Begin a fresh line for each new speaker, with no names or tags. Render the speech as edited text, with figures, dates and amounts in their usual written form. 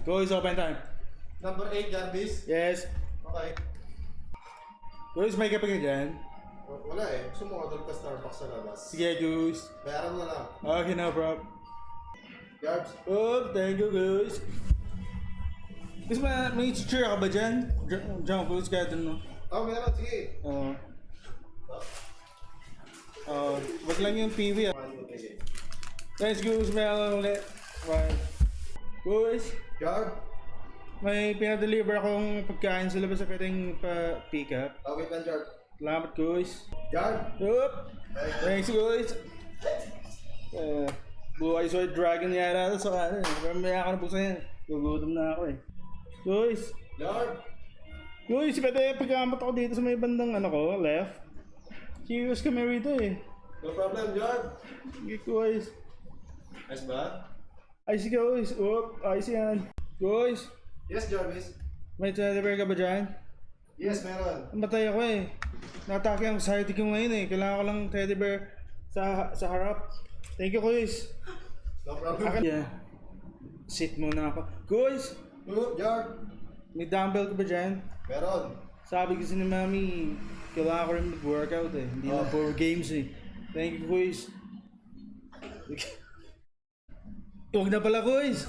Guys, open time.
Number 8, Jarvis.
Yes.
Okay.
Guys, may kape ka dyan?
Wala eh. Gusto mo order ka Starbucks sa labas.
Sige, guys.
Bayaran mo na lang.
Okay na, bro.
Jarbs.
Oh, thank you, guys. Guys, may cheer ka ba dyan? Diyan, guys, kaya dun, no?
Meron. Sige.
Wag lang yung PV, ah. Guys, guys, may ano ulit. Right. Guys,
Jarb.
may pinadeliver akong pagkain sa labas sa pwedeng pa-pick up.
Wait lang, Jarb.
Salamat, guys.
Jarb.
Yup! Thanks, guys. Blue Eyes White Dragon yata ito sa kanan. Mamaya ka na po sa'yo. Gugutom na ako eh. Guys!
Jarb.
Guys, pwede pagkakamot ako dito sa may bandang ano ko, left. Curious kami rito eh.
No problem, Jarb.
Sige, guys.
Nice ba?
Ay, sige, guys. Ayos yan. Guys,
Yes, Jarvis.
may deliver ka ba dyan?
Yes, meron.
Namatay ako eh. Natake ang anxiety ko ngayon eh. Kailangan ko lang teddy bear sa harap. Thank you, guys.
No problem.
Yeah. Sit muna ako. Guys,
Jarb.
may dumbbell ka ba dyan?
Meron.
Sabi kasi ni Mami, kailangan ko rin mag-workout eh. Hindi lang puro games eh. Thank you, guys. Huwag na pala, guys.